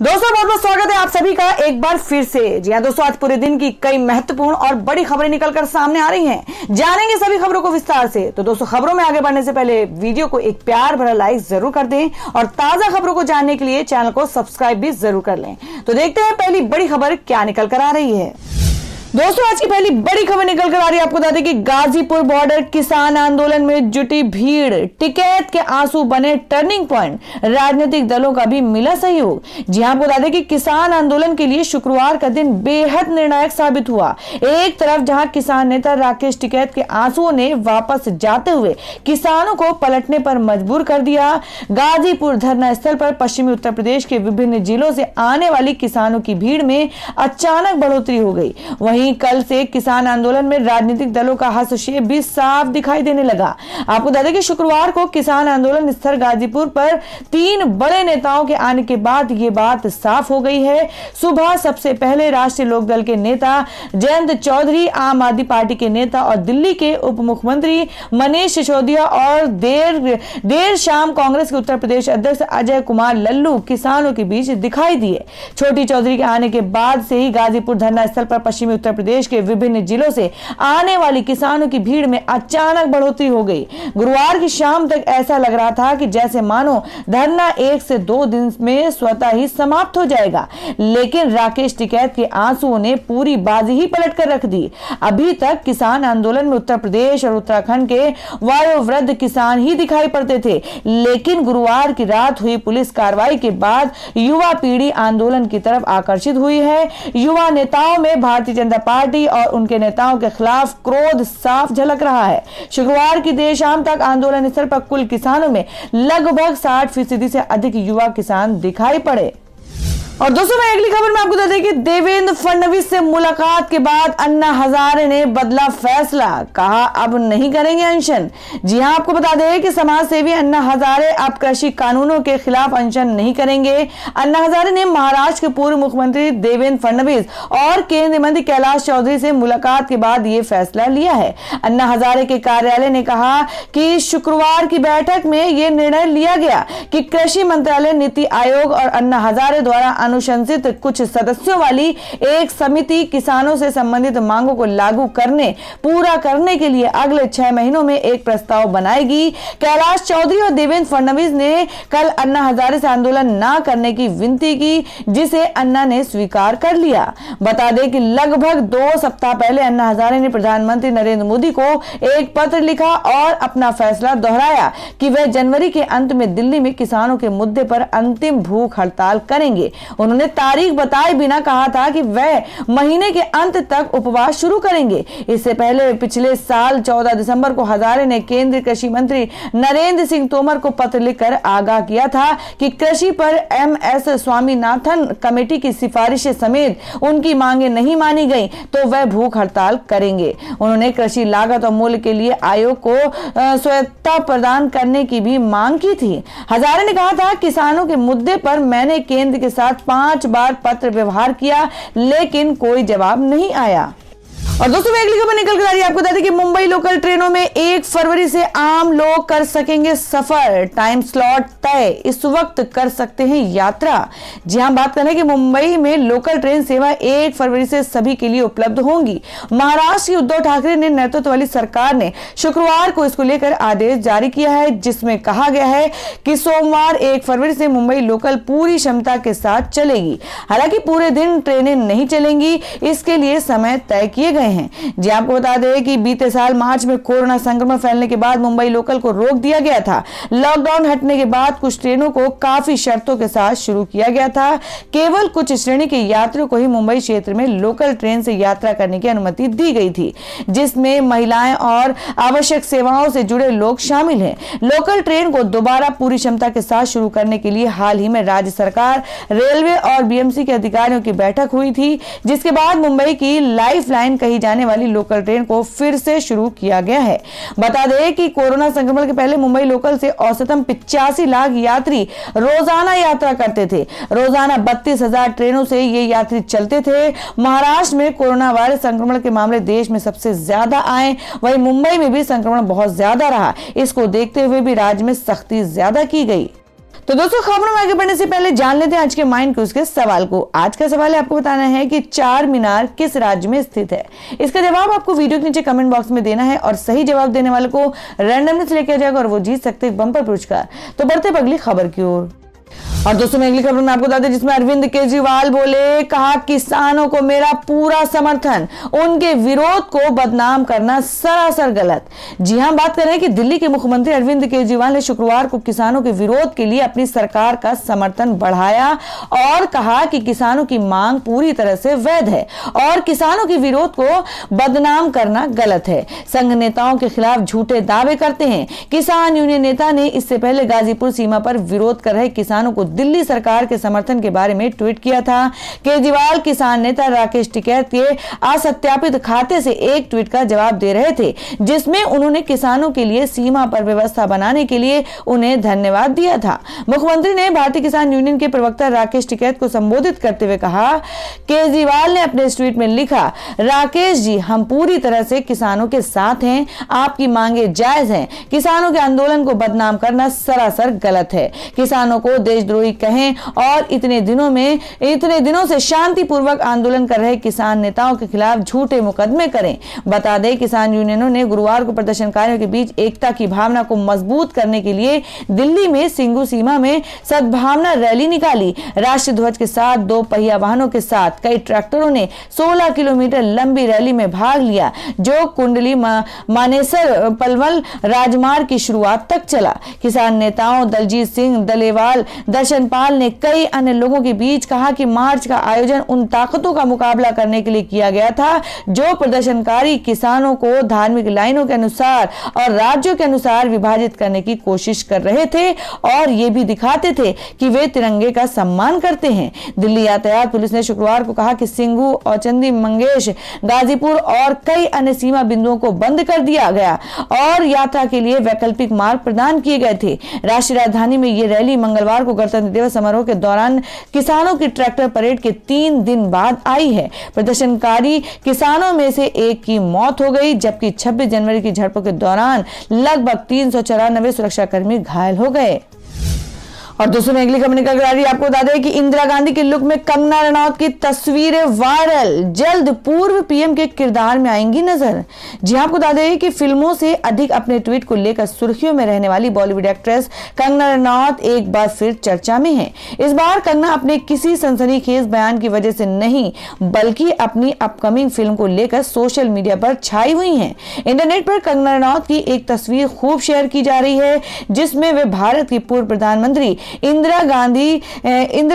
दोस्तों बहुत बहुत स्वागत है आप सभी का एक बार फिर से। जी हाँ दोस्तों, आज पूरे दिन की कई महत्वपूर्ण और बड़ी खबरें निकलकर सामने आ रही हैं। जानेंगे सभी खबरों को विस्तार से। तो दोस्तों, खबरों में आगे बढ़ने से पहले वीडियो को एक प्यार भरा लाइक जरूर कर दें और ताजा खबरों को जानने के लिए चैनल को सब्सक्राइब भी जरूर कर लें। तो देखते हैं पहली बड़ी खबर क्या निकल कर आ रही है। दोस्तों, आज की पहली बड़ी खबर निकल कर आ रही है। आपको बता दें कि गाजीपुर बॉर्डर किसान आंदोलन में जुटी भीड़, टिकैत के आंसू बने टर्निंग पॉइंट, राजनीतिक दलों का भी मिला सहयोग। जी हां, आपको बता दें कि किसान आंदोलन के लिए शुक्रवार का दिन बेहद निर्णायक साबित हुआ। एक तरफ जहां किसान नेता राकेश टिकैत के आंसुओं ने वापस जाते हुए किसानों को पलटने पर मजबूर कर दिया, गाजीपुर धरना स्थल पर पश्चिमी उत्तर प्रदेश के विभिन्न जिलों से आने वाली किसानों की भीड़ में अचानक बढ़ोतरी हो गई। वहीं कल से किसान आंदोलन में राजनीतिक दलों का हस्तक्षेप भी साफ दिखाई देने लगा। आपको बता दें कि शुक्रवार को किसान आंदोलन स्थल गाजीपुर पर 3 बड़े नेताओं के आने के बाद ये बात साफ हो गई है। सुबह सबसे पहले राष्ट्रीय लोकदल के नेता जयंत चौधरी, आम आदमी पार्टी के नेता और दिल्ली के उप मुख्यमंत्री मनीष सिसोदिया और देर शाम कांग्रेस के उत्तर प्रदेश अध्यक्ष अजय कुमार लल्लू किसानों के बीच दिखाई दिए। छोटी चौधरी के आने के बाद से ही गाजीपुर धरना स्थल पर पश्चिमी उत्तर प्रदेश के विभिन्न जिलों से आने वाली किसानों की भीड़ में अचानक बढ़ोतरी हो गई। गुरुवार की शाम तक ऐसा लग रहा था कि जैसे मानो धरना 1 से 2 दिन में स्वतः ही समाप्त हो जाएगा, लेकिन राकेश टिकैत के आंसुओं ने पूरी बाजी ही पलट कर रख दी। अभी तक किसान आंदोलन में उत्तर प्रदेश और उत्तराखंड के वयोवृद्ध किसान ही दिखाई पड़ते थे, लेकिन गुरुवार की रात हुई पुलिस कार्रवाई के बाद युवा पीढ़ी आंदोलन की तरफ आकर्षित हुई है। युवा नेताओं में भारतीय जनता पार्टी और उनके नेताओं के खिलाफ क्रोध साफ झलक रहा है। शुक्रवार की देर शाम तक आंदोलन स्थल पर कुल किसानों में लगभग 60% से अधिक युवा किसान दिखाई पड़े। और दोस्तों, मैं अगली खबर में आपको बता दें कि देवेंद्र फडणवीस से मुलाकात के बाद अन्ना हजारे ने बदला फैसला, कहा अब नहीं करेंगे अनशन। जी हां, आपको बता दें कि समाज सेवी अन्ना हजारे अब कृषि कानूनों के खिलाफ अनशन नहीं करेंगे। अन्ना हजारे ने महाराष्ट्र के पूर्व मुख्यमंत्री देवेंद्र फडणवीस और केंद्रीय मंत्री कैलाश चौधरी से मुलाकात के बाद ये फैसला लिया है। अन्ना हजारे के कार्यालय ने कहा कि शुक्रवार की बैठक में यह निर्णय लिया गया कि कृषि मंत्रालय, नीति आयोग और अन्ना हजारे द्वारा अनुशंसित कुछ सदस्यों वाली एक समिति किसानों से संबंधित मांगों को लागू करने, पूरा करने के लिए अगले 6 महीनों में एक प्रस्ताव बनाएगी। कैलाश चौधरी और देवेंद्र फडणवीस ने कल अन्ना हजारे से आंदोलन न करने की विनती की, जिसे अन्ना ने स्वीकार कर लिया। बता दें कि लगभग 2 सप्ताह पहले अन्ना हजारे ने प्रधानमंत्री नरेंद्र मोदी को एक पत्र लिखा और अपना फैसला दोहराया कि वह जनवरी के अंत में दिल्ली में किसानों के मुद्दे पर अंतिम भूख हड़ताल करेंगे। उन्होंने तारीख बताए बिना कहा था कि वह महीने के अंत तक उपवास शुरू करेंगे। इससे पहले पिछले साल 14 दिसंबर को हजारे ने केंद्रीय कृषि मंत्री नरेंद्र सिंह तोमर को पत्र लिखकर आगाह किया था कि कृषि पर MS स्वामीनाथन कमेटी की सिफारिशें समेत उनकी मांगे नहीं मानी गई तो वह भूख हड़ताल करेंगे। उन्होंने कृषि लागत और मूल्य के लिए आयोग को स्वायत्तता प्रदान करने की भी मांग की थी। हजारे ने कहा था, किसानों के मुद्दे पर मैंने केंद्र के साथ 5 बार पत्र व्यवहार किया, लेकिन कोई जवाब नहीं आया। और दोस्तों, मैं अगली खबर निकल कर आ रही है। आपको बता दें कि मुंबई लोकल ट्रेनों में 1 फरवरी से आम लोग कर सकेंगे सफर, टाइम स्लॉट तय, इस वक्त कर सकते हैं यात्रा। जी हां, बात करें कि मुंबई में लोकल ट्रेन सेवा 1 फरवरी से सभी के लिए उपलब्ध होंगी। महाराष्ट्र की उद्धव ठाकरे ने नेतृत्व वाली सरकार ने शुक्रवार को इसको लेकर आदेश जारी किया है, जिसमें कहा गया है कि सोमवार 1 फरवरी से मुंबई लोकल पूरी क्षमता के साथ चलेगी। हालांकि पूरे दिन ट्रेनें नहीं चलेंगी, इसके लिए समय तय किए गए हैं। जी आपको बता दें कि बीते साल मार्च में कोरोना संक्रमण फैलने के बाद मुंबई लोकल को रोक दिया गया था। लॉकडाउन हटने के बाद कुछ ट्रेनों को काफी शर्तों के साथ शुरू किया गया था। केवल कुछ श्रेणी के यात्रियों को ही मुंबई क्षेत्र में लोकल ट्रेन से यात्रा करने की अनुमति दी गई थी, जिसमें महिलाएं और आवश्यक सेवाओं से जुड़े लोग शामिल हैं। लोकल ट्रेन को दोबारा पूरी क्षमता के साथ शुरू करने के लिए हाल ही में राज्य सरकार, रेलवे और BMC के अधिकारियों की बैठक हुई थी, जिसके बाद मुंबई की लाइफलाइन कही जाने वाली लोकल ट्रेन को फिर से शुरू किया गया है। बता दें कि कोरोना संक्रमण के पहले मुंबई लोकल से औसतन 85 लाख यात्री रोजाना यात्रा करते थे। रोजाना 32,000 ट्रेनों से ये यात्री चलते थे। महाराष्ट्र में कोरोना वायरस संक्रमण के मामले देश में सबसे ज्यादा आए, वहीं मुंबई में भी संक्रमण बहुत ज्यादा रहा। इसको देखते हुए भी राज्य में सख्ती ज्यादा की गई। तो दोस्तों, खबरों में आगे बढ़ने से पहले जान लेते हैं आज के माइंड क्विज के सवाल को। आज का सवाल है, आपको बताना है कि चार मीनार किस राज्य में स्थित है। इसका जवाब आपको वीडियो के नीचे कमेंट बॉक्स में देना है और सही जवाब देने वाले को रैंडमली सिलेक्ट किया जाएगा और वो जीत सकते हैं बम्पर पुरस्कार। तो बढ़ते हैं अगली खबर की ओर। और दोस्तों, मैं अगली खबर में आपको बता दें जिसमें अरविंद केजरीवाल बोले, कहा किसानों को मेरा पूरा समर्थन, उनके विरोध को बदनाम करना सरासर गलत। जी हां, बात कर रहे हैं कि दिल्ली के मुख्यमंत्री अरविंद केजरीवाल ने शुक्रवार को किसानों के विरोध के लिए अपनी सरकार का समर्थन बढ़ाया और कहा कि किसानों की मांग पूरी तरह से वैध है और किसानों के विरोध को बदनाम करना गलत है। संघ नेताओं के खिलाफ झूठे दावे करते हैं। किसान यूनियन नेता ने इससे पहले गाजीपुर सीमा पर विरोध कर रहे किसानों को दिल्ली सरकार के समर्थन के बारे में ट्वीट किया था। केजरीवाल किसान नेता राकेश टिकैत के असत्यापित खाते से एक ट्वीट का जवाब दे रहे थे, जिसमें उन्होंने किसानों के लिए सीमा पर व्यवस्था बनाने के लिए उन्हें धन्यवाद दिया था। मुख्यमंत्री ने भारतीय किसान यूनियन के प्रवक्ता राकेश टिकैत को संबोधित करते हुए कहा, केजरीवाल ने अपने ट्वीट में लिखा, राकेश जी, हम पूरी तरह से किसानों के साथ हैं, आपकी मांगे जायज हैं। किसानों के आंदोलन को बदनाम करना सरासर गलत है। किसानों को देशद्रोही कहें और इतने दिनों से शांतिपूर्वक आंदोलन कर रहे किसान नेताओं के खिलाफ झूठे मुकदमे करें। बता दें, किसान यूनियनों ने गुरुवार को प्रदर्शनकारियों के बीच एकता की भावना को मजबूत करने के लिए दिल्ली में सिंगू सीमा में सद्भावना रैली निकाली। राष्ट्रीय ध्वज के साथ दो पहिया वाहनों के साथ कई ट्रैक्टरों ने 16 किलोमीटर लंबी रैली में भाग लिया, जो कुंडली मानेसर पलवल राजमार्ग की शुरुआत तक चला। किसान नेताओं दलजीत सिंह डलेवाल, दर्शनपाल ने कई अन्य लोगों के बीच कहा कि मार्च का आयोजन उन ताकतों का मुकाबला करने के लिए किया गया था जो प्रदर्शनकारी किसानों को धार्मिक लाइनों के अनुसार और राज्यों के अनुसार विभाजित करने की कोशिश कर रहे थे और ये भी दिखाते थे कि वे तिरंगे का सम्मान करते हैं। दिल्ली यातायात पुलिस ने शुक्रवार को कहा कि सिंगू, औचंदी, मंगेश, गाजीपुर और कई अन्य सीमा बिंदुओं को बंद कर दिया गया और यात्रा के लिए वैकल्पिक मार्ग प्रदान किए गए थे। राष्ट्रीय राजधानी में यह रैली मंगलवार को गणतंत्र दिवस समारोह के दौरान किसानों की ट्रैक्टर परेड के 3 दिन बाद आई है। प्रदर्शनकारी किसानों में से एक की मौत हो गई, जबकि 26 जनवरी की झड़पों के दौरान लगभग 394 सुरक्षाकर्मी घायल हो गए। और दोस्तों, में अगली खबर निकल कर आ रही है, आपको बता दें कि इंदिरा गांधी के लुक में कंगना रनौत की तस्वीरें वायरल, जल्द पूर्व पीएम के किरदार में आएंगी नजर। जी आपको बता दें कि फिल्मों से अधिक अपने ट्वीट को लेकर सुर्खियों में रहने वाली बॉलीवुड एक्ट्रेस कंगना रनौत एक बार फिर चर्चा में है। इस बार कंगना अपने किसी सनसनीखेज बयान की वजह से नहीं, बल्कि अपनी अपकमिंग फिल्म को लेकर सोशल मीडिया पर छाई हुई हैं। इंटरनेट पर कंगना रनौत की एक तस्वीर खूब शेयर की जा रही है, जिसमें वे भारत की पूर्व प्रधानमंत्री इंदिरा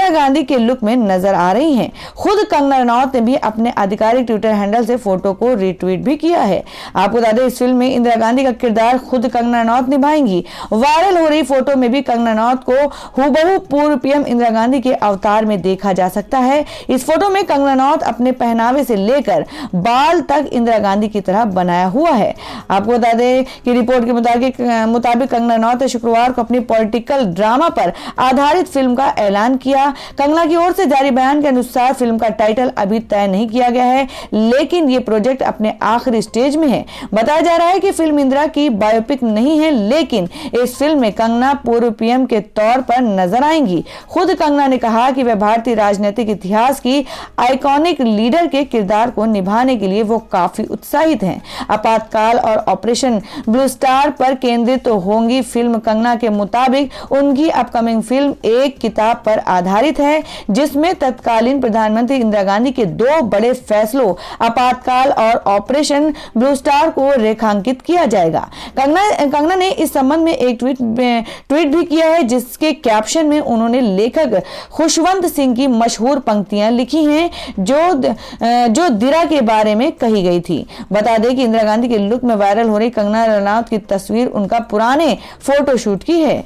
गांधी के लुक में नजर आ रही हैं। खुद कंगना रनौत ने भी अपने आधिकारिक ट्विटर हैंडल से फोटो को रीट्वीट भी किया है। आपको बता दें, इस फिल्म में इंदिरा गांधी का किरदार खुद कंगना रनौत निभाएंगी। वायरल हो रही फोटो में भी कंगना रनौत को हूबहू पूर्व पीएम इंदिरा गांधी के अवतार में देखा जा सकता है। इस फोटो में कंगना रनौत अपने पहनावे से लेकर बाल तक इंदिरा गांधी की तरह बनाया हुआ है। आपको बता दें कि रिपोर्ट के मुताबिक कंगना रनौत ने शुक्रवार को अपनी पॉलिटिकल ड्रामा पर आधारित फिल्म का ऐलान किया। कंगना की ओर से जारी बयान के अनुसार फिल्म का टाइटल अभी तय नहीं किया गया है, लेकिन ये प्रोजेक्ट अपने आखिरी स्टेज में है। बताया जा रहा है कि फिल्म इंदिरा की बायोपिक नहीं है, लेकिन इस फिल्म में कंगना पूर्व पीएम के तौर पर नजर आएंगी। खुद कंगना ने कहा कि वह भारतीय राजनीतिक इतिहास की आइकॉनिक लीडर के किरदार को निभाने के लिए वो काफी उत्साहित हैं। आपातकाल और ऑपरेशन ब्लू स्टार पर केंद्रित होंगी फिल्म। कंगना के मुताबिक उनकी अपकमिंग फिल्म एक किताब पर आधारित है, जिसमें तत्कालीन प्रधानमंत्री इंदिरा गांधी के 2 बड़े फैसलों आपातकाल और ऑपरेशन ब्लू स्टार को रेखांकित किया जाएगा। कंगना ने इस संबंध में एक ट्वीट भी किया है, जिसके कैप्शन में उन्होंने लेखक खुशवंत सिंह की मशहूर पंक्तियां लिखी हैं, जो दिरा के बारे में कही गई थी। बता दें कि इंदिरा गांधी के लुक में वायरल हो रही कंगना रनौत की तस्वीर उनका पुराने फोटोशूट की है।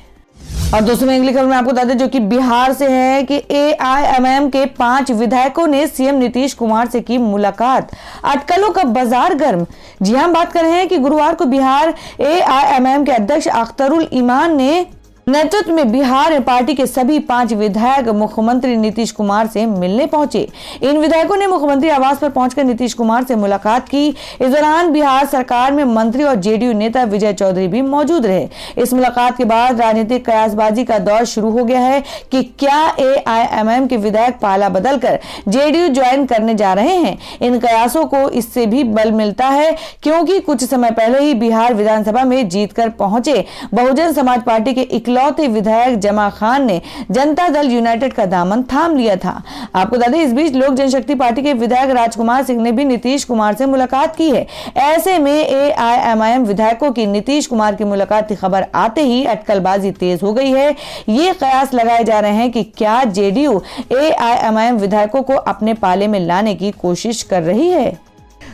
और दोस्तों, में अगली खबर में आपको बता दें जो कि बिहार से है कि एआईएमआईएम के 5 विधायकों ने सीएम नीतीश कुमार से की मुलाकात। अटकलों का बाजार गर्म। जी हां, बात कर रहे हैं कि गुरुवार को बिहार एआईएमआईएम के अध्यक्ष अख्तरुल इमान ने नेतृत्व में बिहार में पार्टी के सभी 5 विधायक मुख्यमंत्री नीतीश कुमार से मिलने पहुंचे। इन विधायकों ने मुख्यमंत्री आवास पर पहुंचकर नीतीश कुमार से मुलाकात की। इस दौरान बिहार सरकार में मंत्री और जेडीयू नेता विजय चौधरी भी मौजूद रहे। इस मुलाकात के बाद राजनीतिक कयासबाजी का दौर शुरू हो गया है कि क्या एआईएमआईएम के विधायक पाला बदलकर जेडीयू ज्वाइन करने जा रहे हैं। इन कयासों को इससे भी बल मिलता है क्योंकि कुछ समय पहले ही बिहार विधानसभा में जीतकर पहुंचे बहुजन समाज पार्टी के इकलौते विधायक जमा खान ने जनता दल यूनाइटेड का दामन थाम लिया था। आपको बता दें, इस बीच लोक जनशक्ति पार्टी के विधायक राजकुमार सिंह ने भी नीतीश कुमार से मुलाकात की है। ऐसे में एआईएमआईएम विधायकों की नीतीश कुमार की मुलाकात की खबर आते ही अटकलबाजी तेज हो गई है। ये कयास लगाए जा रहे हैं कि क्या जेडीयू एआईएमआईएम विधायकों को अपने पाले में लाने की कोशिश कर रही है।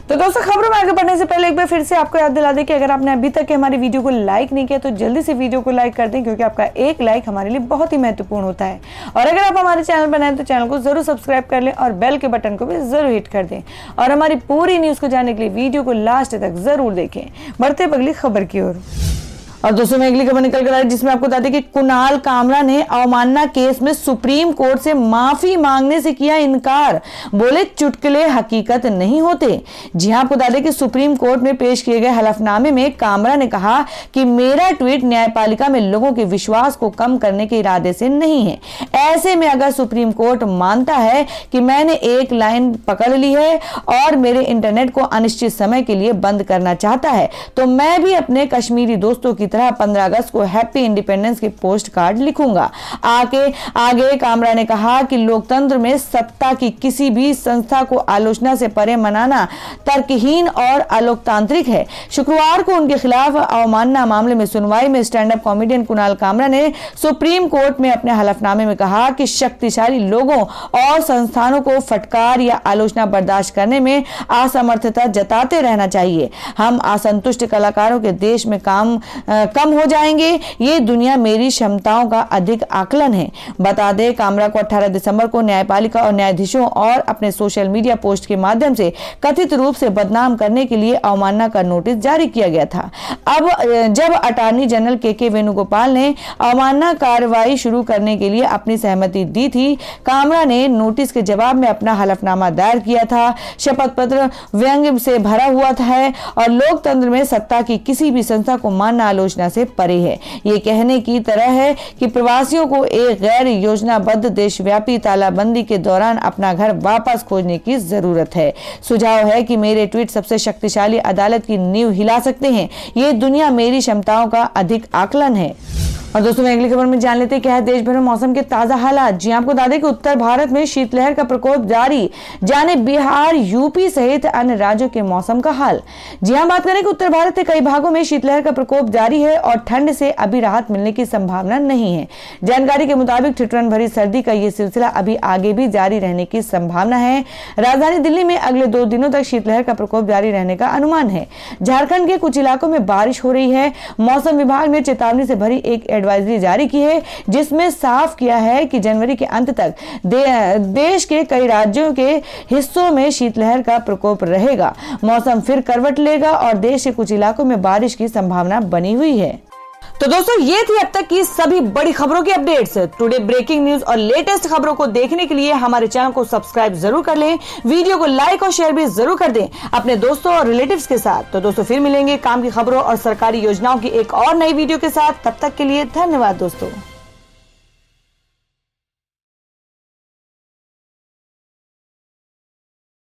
तो दोस्तों, खबरों में आगे बढ़ने से पहले एक बार फिर से आपको याद दिला दें कि अगर आपने अभी तक हमारी वीडियो को लाइक नहीं किया तो जल्दी से वीडियो को लाइक कर दें, क्योंकि आपका एक लाइक हमारे लिए बहुत ही महत्वपूर्ण होता है। और अगर आप हमारे चैनल पर नए हैं तो चैनल को जरूर सब्सक्राइब कर लें और बेल के बटन को भी जरूर हिट कर दें। और हमारी पूरी न्यूज को जानने के लिए वीडियो को लास्ट तक जरूर देखें। बढ़ते अगली खबर की ओर। और दोस्तों, में अगली खबर निकल कर आई जिसमें आपको बता दें कि कुणाल कामरा ने अवमानना केस में सुप्रीम कोर्ट से माफी मांगने से किया इनकार। बोले चुटकुले हकीकत नहीं होते। जी हां, आपको बता दें कि सुप्रीम कोर्ट में पेश किए गए हलफनामे में कामरा ने कहा कि मेरा ट्वीट न्यायपालिका में लोगों के विश्वास को कम करने के इरादे से नहीं है। ऐसे में अगर सुप्रीम कोर्ट मानता है कि मैंने एक लाइन पकड़ ली है और मेरे इंटरनेट को अनिश्चित समय के लिए बंद करना चाहता है, तो मैं भी अपने कश्मीरी दोस्तों की 15 अगस्त को हैप्पी इंडिपेंडेंस की पोस्ट कार्ड लिखूंगा। आगे कामरा ने कहा कि लोकतंत्र में सत्ता की किसी भी संस्था को आलोचना से परे मनाना तर्कहीन और अलोकतांत्रिक है। शुक्रवार को उनके खिलाफ अवमानना मामले में सुनवाई में stand up comedian Kunal Kamra ने सुप्रीम कोर्ट में अपने हलफनामे में कहा कि शक्तिशाली लोगों और संस्थानों को फटकार या आलोचना बर्दाश्त करने में असमर्थता जताते रहना चाहिए। हम असंतुष्ट कलाकारों के देश में कम हो जाएंगे। ये दुनिया मेरी क्षमताओं का अधिक आकलन है। बता दें, कामरा को 18 दिसंबर को न्यायपालिका और न्यायाधीशों और अपने सोशल मीडिया पोस्ट के माध्यम से कथित रूप से बदनाम करने के लिए अवमानना का नोटिस जारी किया गया था। अब जब अटॉर्नी जनरल के वेणुगोपाल ने अवमानना कार्रवाई शुरू करने के लिए अपनी सहमति दी थी, कामरा ने नोटिस के जवाब में अपना हलफनामा दायर किया था। शपथ पत्र व्यंग्य से भरा हुआ था और लोकतंत्र में सत्ता की किसी भी संस्था को मानना आलोचना से परे है। ये कहने की तरह है कि प्रवासियों को एक गैर योजनाबद्ध देशव्यापी तालाबंदी के दौरान अपना घर वापस खोजने की जरूरत है। सुझाव है कि मेरे ट्वीट सबसे शक्तिशाली अदालत की नींव हिला सकते हैं। ये दुनिया मेरी क्षमताओं का अधिक आकलन है। और दोस्तों, अगली खबर में जान लेते हैं क्या है देश भर में मौसम के ताजा हालात। जी आपको बता दें कि उत्तर भारत में शीतलहर का प्रकोप जारी। जाने बिहार, यूपी सहित अन्य राज्यों के मौसम का हाल। जी हां, बात करें कि उत्तर भारत के कई भागों में शीतलहर का प्रकोप जारी है और ठंड से अभी राहत मिलने की संभावना नहीं है। जानकारी के मुताबिक ठिठुरन भरी सर्दी का ये सिलसिला अभी आगे भी जारी रहने की संभावना है। राजधानी दिल्ली में अगले 2 दिनों तक शीतलहर का प्रकोप जारी रहने का अनुमान है। झारखंड के कुछ इलाकों में बारिश हो रही है। मौसम विभाग ने चेतावनी से भरी एक एडवाइजरी जारी की है, जिसमें साफ किया है कि जनवरी के अंत तक देश के कई राज्यों के हिस्सों में शीतलहर का प्रकोप रहेगा। मौसम फिर करवट लेगा और देश के कुछ इलाकों में बारिश की संभावना बनी हुई है। तो दोस्तों, ये थी अब तक की सभी बड़ी खबरों की अपडेट्स। टुडे ब्रेकिंग न्यूज और लेटेस्ट खबरों को देखने के लिए हमारे चैनल को सब्सक्राइब जरूर कर लें। वीडियो को लाइक और शेयर भी जरूर कर दें अपने दोस्तों और रिलेटिव्स के साथ। तो दोस्तों, फिर मिलेंगे काम की खबरों और सरकारी योजनाओं की एक और नई वीडियो के साथ। तब तक के लिए धन्यवाद दोस्तों।